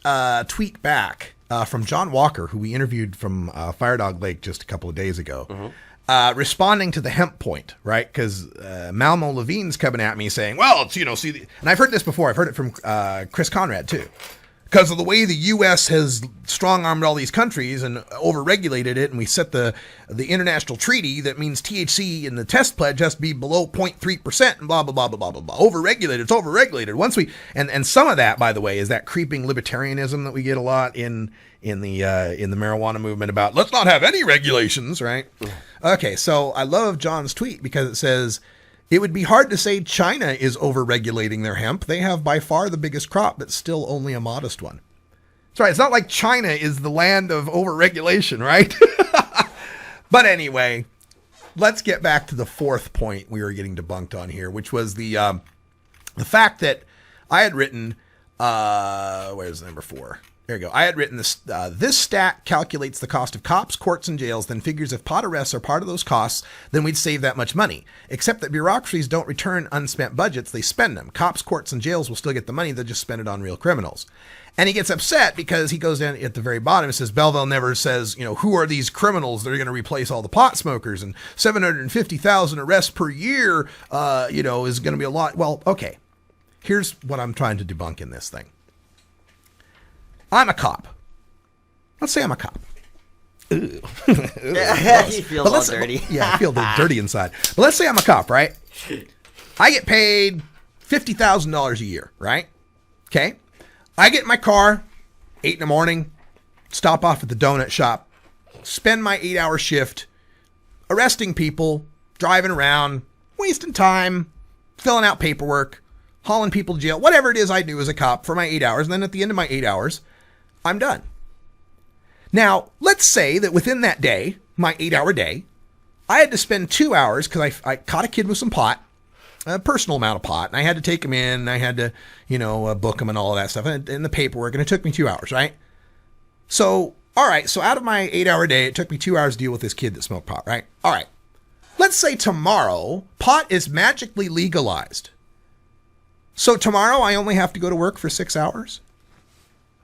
tweet back from John Walker, who we interviewed from Firedog Lake just a couple of days ago. Mm-hmm. Responding to the hemp point, right? Because Malmo Levine's coming at me saying, well, it's, and I've heard this before. I've heard it from Chris Conrad, too. Because of the way the U.S. has strong-armed all these countries and over-regulated it, and we set the international treaty that means THC in the test pledge has to be below 0.3% and blah, blah, blah, blah, blah, blah, blah. Over-regulated. It's over-regulated. Once we and some of that, by the way, is that creeping libertarianism that we get a lot in the marijuana movement about let's not have any regulations, right? Okay, so I love John's tweet because it says, it would be hard to say China is over-regulating their hemp. They have by far the biggest crop, but still only a modest one. That's right. It's not like China is the land of over-regulation, right? But anyway, let's get back to the fourth point we were getting debunked on here, which was the fact that I had written, where's number 4? There you go. I had written this. This stat calculates the cost of cops, courts, and jails, then figures if pot arrests are part of those costs, then we'd save that much money. Except that bureaucracies don't return unspent budgets, they spend them. Cops, courts, and jails will still get the money, they'll just spend it on real criminals. And he gets upset because he goes down at the very bottom and says, Belleville never says, who are these criminals that are going to replace all the pot smokers? And 750,000 arrests per year, is going to be a lot. Well, okay. Here's what I'm trying to debunk in this thing. I'm a cop. Let's say I'm a cop. You feel all dirty. Yeah, I feel dirty inside. But let's say I'm a cop, right? I get paid $50,000 a year, right? Okay. I get in my car, 8 in the morning, stop off at the donut shop, spend my 8-hour shift arresting people, driving around, wasting time, filling out paperwork, hauling people to jail, whatever it is I do as a cop for my 8 hours. And then at the end of my 8 hours, I'm done. Now, let's say that within that day, my 8-hour day, I had to spend 2 hours because I caught a kid with some pot, a personal amount of pot, and I had to take him in, and I had to, book him and all of that stuff, and the paperwork, and it took me 2 hours, right? So, all right, so out of my 8-hour day, it took me 2 hours to deal with this kid that smoked pot, right? All right. Let's say tomorrow, pot is magically legalized. So tomorrow, I only have to go to work for 6 hours?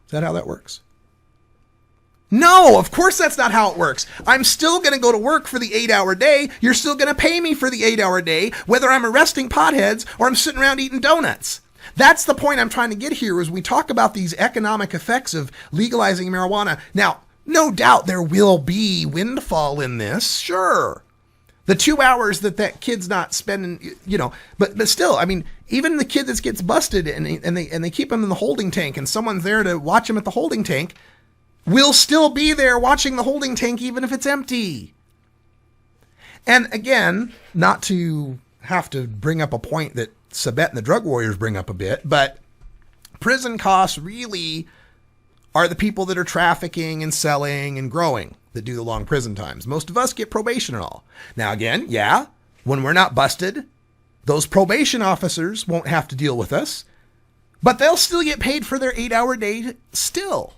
Is that how that works? No, of course that's not how it works. I'm still going to go to work for the 8-hour day. You're still going to pay me for the 8-hour day, whether I'm arresting potheads or I'm sitting around eating donuts. That's the point I'm trying to get here as we talk about these economic effects of legalizing marijuana. Now, no doubt there will be windfall in this, sure. The 2 hours that kid's not spending, but still, I mean, even the kid that gets busted and they keep him in the holding tank and someone's there to watch him at the holding tank will still be there watching the holding tank even if it's empty. And again, not to have to bring up a point that Sabet and the Drug Warriors bring up a bit, but prison costs really are the people that are trafficking and selling and growing that do the long prison times. Most of us get probation and all. Now again, yeah, when we're not busted, those probation officers won't have to deal with us, but they'll still get paid for their 8-hour day still.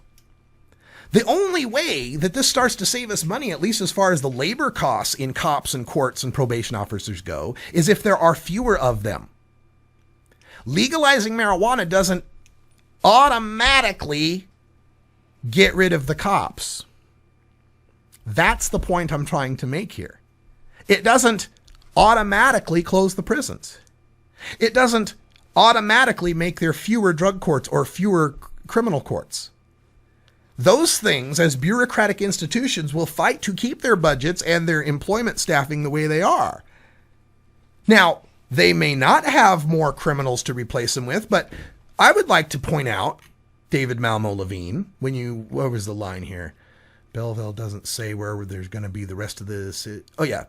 The only way that this starts to save us money, at least as far as the labor costs in cops and courts and probation officers go, is if there are fewer of them. Legalizing marijuana doesn't automatically get rid of the cops. That's the point I'm trying to make here. It doesn't automatically close the prisons. It doesn't automatically make there fewer drug courts or fewer criminal courts. Those things, as bureaucratic institutions, will fight to keep their budgets and their employment staffing the way they are. Now, They may not have more criminals to replace them with, but I would like to point out, David Malmo Levine, where was the line here? Belleville doesn't say where there's going to be the rest of this. Oh, yeah.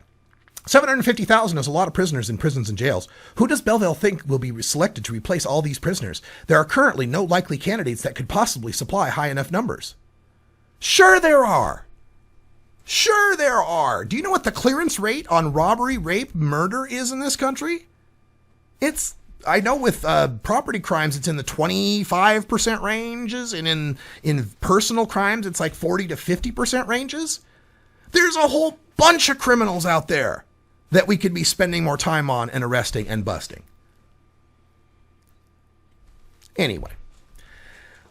750,000 is a lot of prisoners in prisons and jails. Who does Belleville think will be selected to replace all these prisoners? There are currently no likely candidates that could possibly supply high enough numbers. Sure there are. Sure there are. Do you know what the clearance rate on robbery, rape, murder is in this country? I know with property crimes, it's in the 25% ranges, and in personal crimes, it's like 40 to 50% ranges. There's a whole bunch of criminals out there that we could be spending more time on and arresting and busting. Anyway,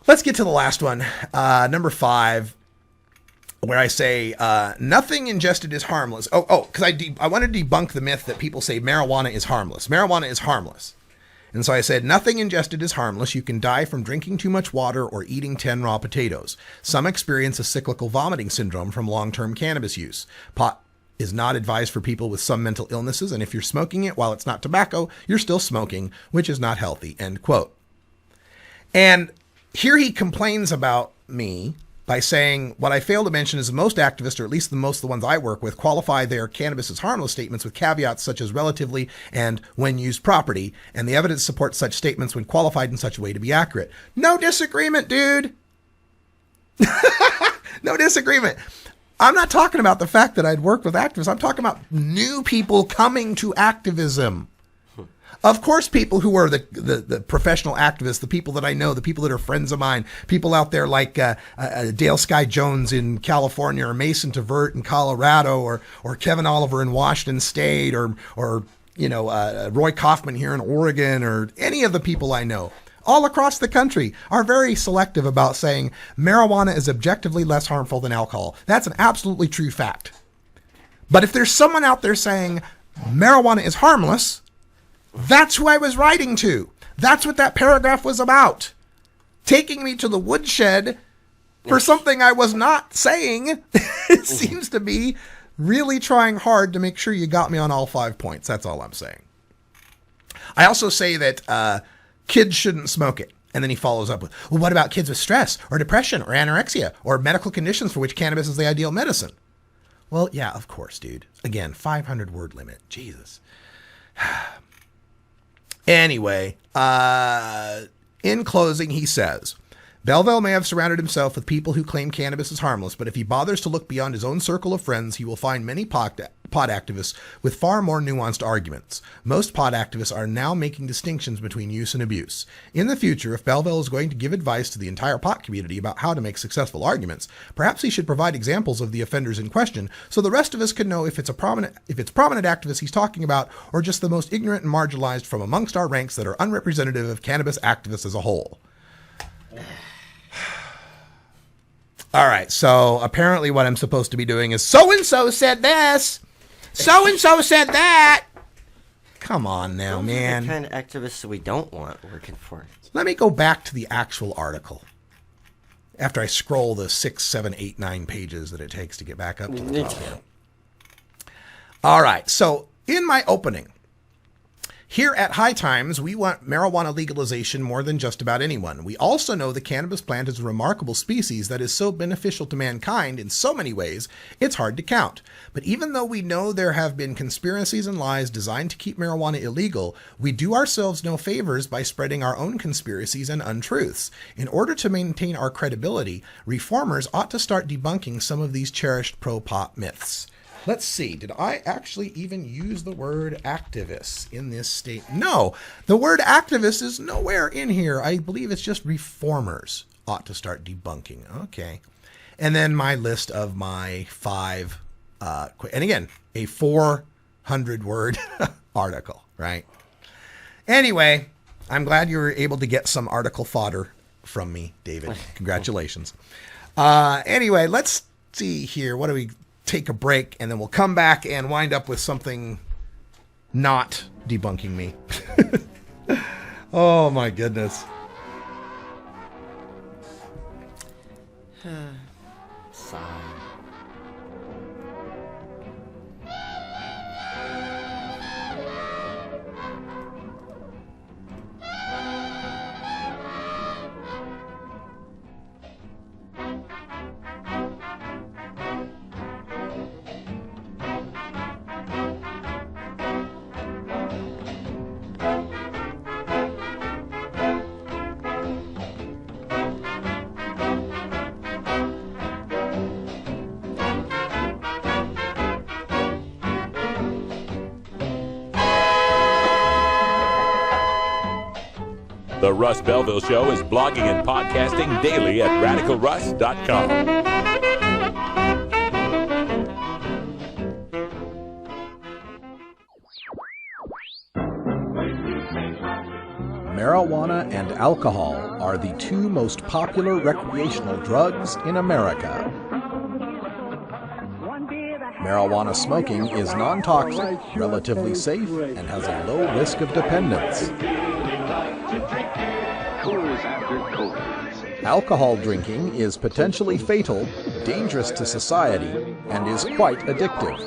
let's get to the last one. Number 5, where I say nothing ingested is harmless. Because I want to debunk the myth that people say marijuana is harmless. Marijuana is harmless. And so I said, nothing ingested is harmless. You can die from drinking too much water or eating 10 raw potatoes. Some experience a cyclical vomiting syndrome from long-term cannabis use. Pot is not advised for people with some mental illnesses, and if you're smoking it while it's not tobacco, you're still smoking, which is not healthy, end quote. And here he complains about me by saying, what I fail to mention is that most activists, or at least most of the ones I work with, qualify their cannabis as harmless statements with caveats such as relatively and when used property, and the evidence supports such statements when qualified in such a way to be accurate. No disagreement, dude. No disagreement. I'm not talking about the fact that I'd worked with activists. I'm talking about new people coming to activism. Of course, people who are the professional activists, the people that I know, the people that are friends of mine, people out there like Dale Sky Jones in California, or Mason Tvert in Colorado, or Kevin Oliver in Washington State, or Roy Kaufman here in Oregon, or any of the people I know all across the country are very selective about saying marijuana is objectively less harmful than alcohol. That's an absolutely true fact. But if there's someone out there saying marijuana is harmless, that's who I was writing to. That's what that paragraph was about. Taking me to the woodshed for something I was not saying. It seems to be really trying hard to make sure you got me on all 5 points. That's all I'm saying. I also say that kids shouldn't smoke it. And then he follows up with, well, what about kids with stress or depression or anorexia or medical conditions for which cannabis is the ideal medicine? Well, yeah, of course, dude. Again, 500 word limit. Jesus. Anyway, in closing, he says, Belleville may have surrounded himself with people who claim cannabis is harmless, but if he bothers to look beyond his own circle of friends, he will find many pot activists with far more nuanced arguments. Most pot activists are now making distinctions between use and abuse. In the future, if Belleville is going to give advice to the entire pot community about how to make successful arguments, perhaps he should provide examples of the offenders in question so the rest of us can know if it's prominent activists he's talking about, or just the most ignorant and marginalized from amongst our ranks that are unrepresentative of cannabis activists as a whole. All right, so apparently what I'm supposed to be doing is so-and-so said this, so-and-so said that. Come on now, man. The kind of activists we don't want working for us. Let me go back to the actual article after I scroll the 6, 7, 8, 9 pages that it takes to get back up to the top here. All right, so in my opening, here at High Times, we want marijuana legalization more than just about anyone. We also know the cannabis plant is a remarkable species that is so beneficial to mankind in so many ways, it's hard to count. But even though we know there have been conspiracies and lies designed to keep marijuana illegal, we do ourselves no favors by spreading our own conspiracies and untruths. In order to maintain our credibility, reformers ought to start debunking some of these cherished pro-pot myths. Let's see, did I actually even use the word activists in this statement? No, the word activist is nowhere in here. I believe it's just reformers ought to start debunking. Okay. And then my list of my 5, and again, a 400-word article, right? Anyway, I'm glad you were able to get some article fodder from me, David. Congratulations. Anyway, let's see here. What do we... Take a break, and then we'll come back and wind up with something not debunking me. Oh my goodness. Sigh. The Russ Belville Show is blogging and podcasting daily at radicalruss.com. Marijuana and alcohol are the two most popular recreational drugs in America. Marijuana smoking is non-toxic, relatively safe, and has a low risk of dependence. Alcohol drinking is potentially fatal, dangerous to society, and is quite addictive.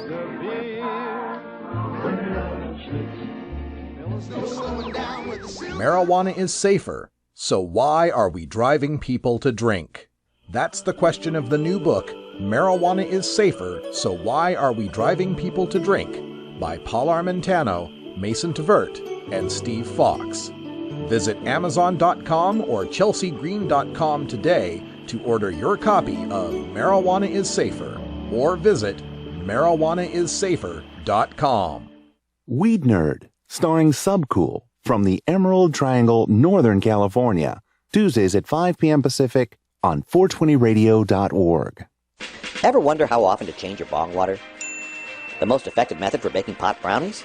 Marijuana is safer, so why are we driving people to drink? That's the question of the new book, Marijuana is Safer, So Why Are We Driving People to Drink? By Paul Armentano, Mason Tvert, and Steve Fox. Visit Amazon.com or ChelseaGreen.com today to order your copy of Marijuana is Safer, or visit MarijuanaIsSafer.com. Weed Nerd, starring Subcool, from the Emerald Triangle, Northern California. Tuesdays at 5 p.m. Pacific on 420radio.org. Ever wonder how often to change your bong water? The most effective method for baking pot brownies?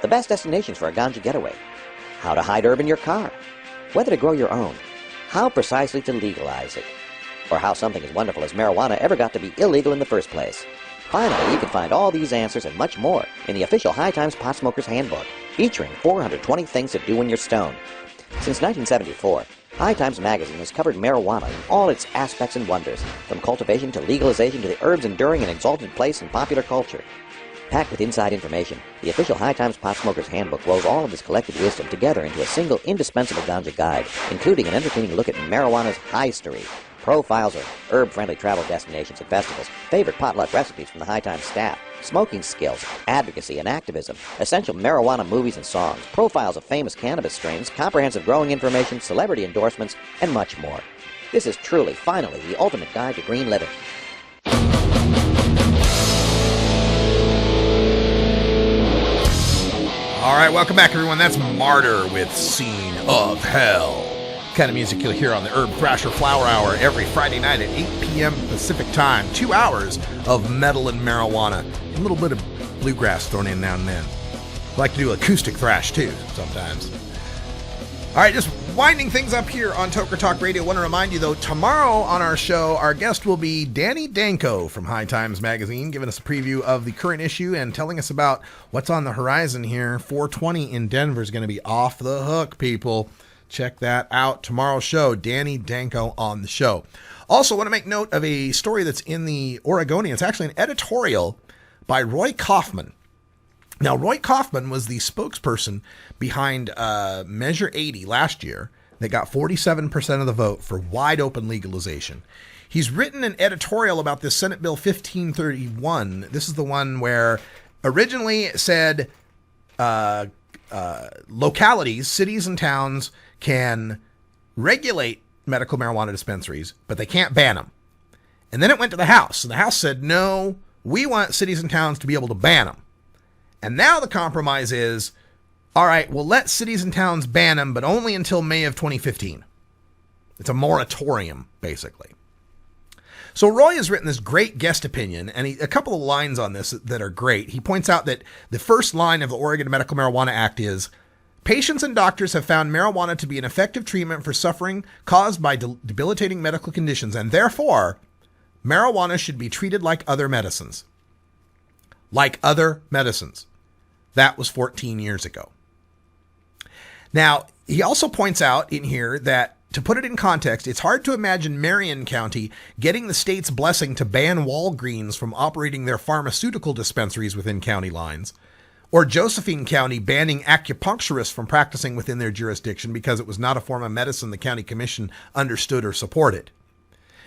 The best destinations for a ganja getaway? How to hide herb in your car? Whether to grow your own? How precisely to legalize it? Or how something as wonderful as marijuana ever got to be illegal in the first place? Finally, you can find all these answers and much more in the official High Times Pot Smoker's Handbook, featuring 420 things to do when you're stoned. Since 1974, High Times magazine has covered marijuana in all its aspects and wonders, from cultivation to legalization to the herb's enduring and exalted place in popular culture. Packed with inside information, the official High Times Pot Smoker's Handbook rolls all of this collected wisdom together into a single indispensable ganja guide, including an entertaining look at marijuana's history, profiles of herb-friendly travel destinations and festivals, favorite potluck recipes from the High Times staff, smoking skills, advocacy and activism, essential marijuana movies and songs, profiles of famous cannabis strains, comprehensive growing information, celebrity endorsements, and much more. This is truly, finally, the ultimate guide to green living. All right, welcome back, everyone. That's Martyr with Scene of Hell. Kind of music you'll hear on the Herb Thrasher Flower Hour every Friday night at 8 p.m. Pacific Time. 2 hours of metal and marijuana. A little bit of bluegrass thrown in now and then. I like to do acoustic thrash, too, sometimes. All right, just winding things up here on Toker Talk Radio. I want to remind you, though, tomorrow on our show, our guest will be Danny Danko from High Times Magazine, giving us a preview of the current issue and telling us about what's on the horizon here. 420 in Denver is going to be off the hook, people. Check that out. Tomorrow's show, Danny Danko on the show. Also, want to make note of a story that's in the Oregonian. It's actually an editorial by Roy Kaufman. Now, Roy Kaufman was the spokesperson behind Measure 80 last year that got 47% of the vote for wide open legalization. He's written an editorial about this Senate Bill 1531. This is the one where originally it said localities, cities and towns can regulate medical marijuana dispensaries, but they can't ban them. And then it went to the House, and the House said, no, we want cities and towns to be able to ban them. And now the compromise is, all right, we'll let cities and towns ban them, but only until May of 2015. It's a moratorium, basically. So Roy has written this great guest opinion, and a couple of lines on this that are great. He points out that the first line of the Oregon Medical Marijuana Act is, patients and doctors have found marijuana to be an effective treatment for suffering caused by debilitating medical conditions, and therefore, marijuana should be treated like other medicines. Like other medicines. That was 14 years ago. Now, he also points out in here that, to put it in context, it's hard to imagine Marion County getting the state's blessing to ban Walgreens from operating their pharmaceutical dispensaries within county lines, or Josephine County banning acupuncturists from practicing within their jurisdiction because it was not a form of medicine the county commission understood or supported.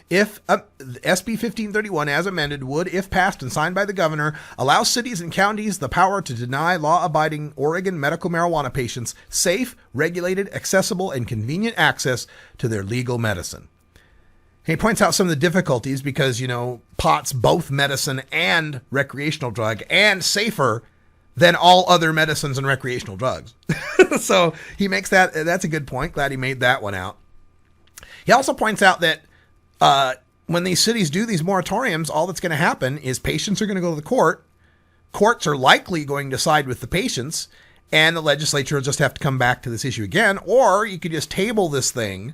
If SB 1531, as amended, would, if passed and signed by the governor, allow cities and counties the power to deny law-abiding Oregon medical marijuana patients safe, regulated, accessible, and convenient access to their legal medicine. He points out some of the difficulties because, pot's both medicine and recreational drug and safer than all other medicines and recreational drugs. So he makes that's a good point. Glad he made that one out. He also points out that when these cities do these moratoriums, all that's going to happen is patients are going to go to the court. Courts are likely going to side with the patients, and the legislature will just have to come back to this issue again. Or you could just table this thing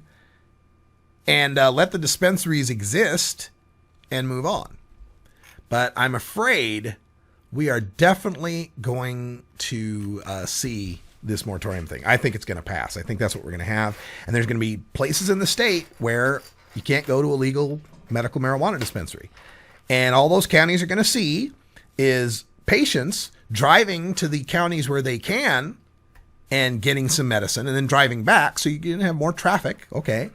and let the dispensaries exist and move on. But I'm afraid we are definitely going to see this moratorium thing. I think it's going to pass. I think that's what we're going to have. And there's going to be places in the state where you can't go to a legal medical marijuana dispensary. And all those counties are going to see is patients driving to the counties where they can and getting some medicine and then driving back. So you're going to have more traffic. Okay.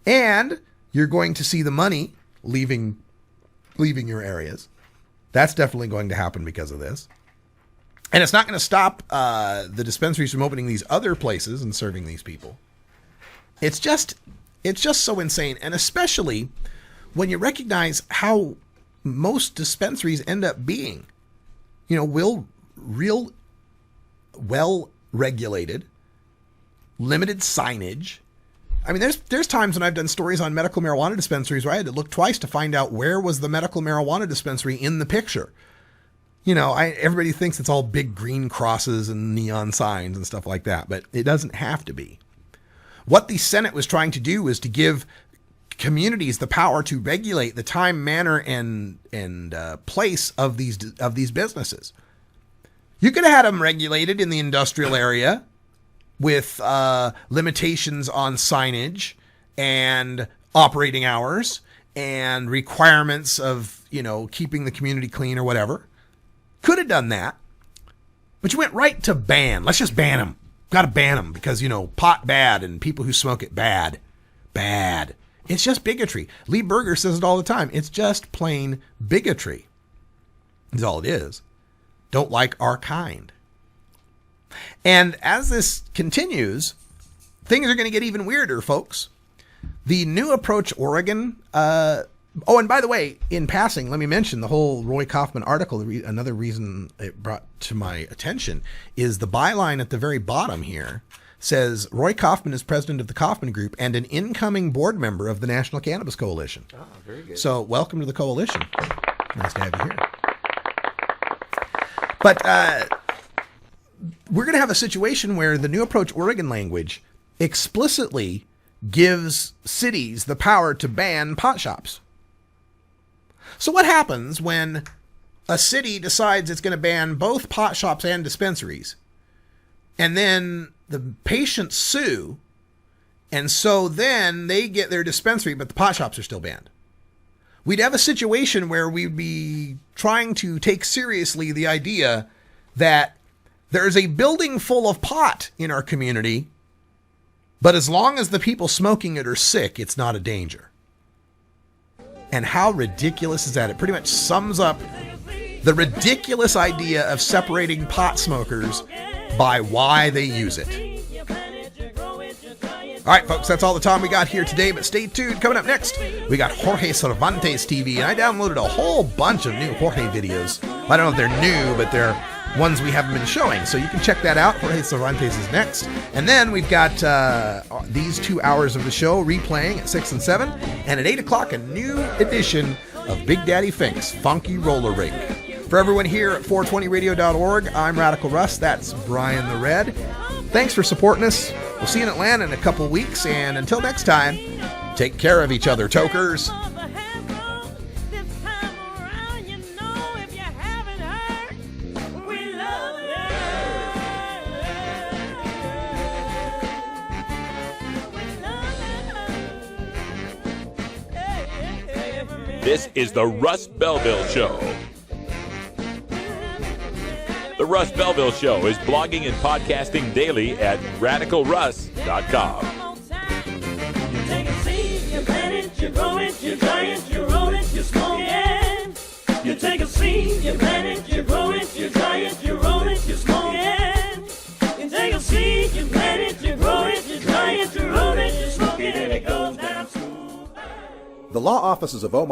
And you're going to see the money leaving your areas. That's definitely going to happen because of this. And it's not going to stop the dispensaries from opening these other places and serving these people. It's just so insane. And especially when you recognize how most dispensaries end up being, real well-regulated, limited signage. I mean, there's times when I've done stories on medical marijuana dispensaries where I had to look twice to find out where was the medical marijuana dispensary in the picture. Everybody thinks it's all big green crosses and neon signs and stuff like that, but it doesn't have to be. What the Senate was trying to do was to give communities the power to regulate the time, manner, and place of these businesses. You could have had them regulated in the industrial area with limitations on signage and operating hours and requirements of, keeping the community clean or whatever. Could have done that. But you went right to ban. Let's just ban them. Got to ban them because, pot bad and people who smoke it bad. Bad. It's just bigotry. Lee Berger says it all the time. It's just plain bigotry. That's all it is. Don't like our kind. And as this continues, things are going to get even weirder, folks. The New Approach Oregon. And by the way, in passing, let me mention the whole Roy Kaufman article. Another reason it brought to my attention is the byline at the very bottom here says Roy Kaufman is president of the Kaufman Group and an incoming board member of the National Cannabis Coalition. Oh, very good. So welcome to the coalition. Nice to have you here. But we're going to have a situation where the New Approach Oregon language explicitly gives cities the power to ban pot shops. So what happens when a city decides it's going to ban both pot shops and dispensaries, and then the patients sue, and so then they get their dispensary, but the pot shops are still banned? We'd have a situation where we'd be trying to take seriously the idea that there's a building full of pot in our community, but as long as the people smoking it are sick, it's not a danger. And how ridiculous is that? It pretty much sums up the ridiculous idea of separating pot smokers by why they use it. All right, folks, that's all the time we got here today, but stay tuned. Coming up next, we got Jorge Cervantes TV, and I downloaded a whole bunch of new Jorge videos. I don't know if they're new, but they're ones we haven't been showing, so you can check that out. Jorge Cervantes is next. And then we've got these 2 hours of the show replaying at 6 and 7, and at 8 o'clock, a new edition of Big Daddy Fink's Funky Roller Rink. For everyone here at 420radio.org, I'm Radical Russ. That's Brian the Red. Thanks for supporting us. We'll see you in Atlanta in a couple weeks, and until next time, take care of each other, tokers. This is the Russ Belville Show. The Russ Belville Show is blogging and podcasting daily at radicalruss.com. You take a seed, you plant it, you grow it, you dry it, you roll it, you smoke it. You take a seed, you plant it, you grow it, you dry it, you roll it, you smoke it. You take a seed, you plant it, you grow it, you dry it, you roll it, you smoke it, and it goes down smooth. The law offices of Omaha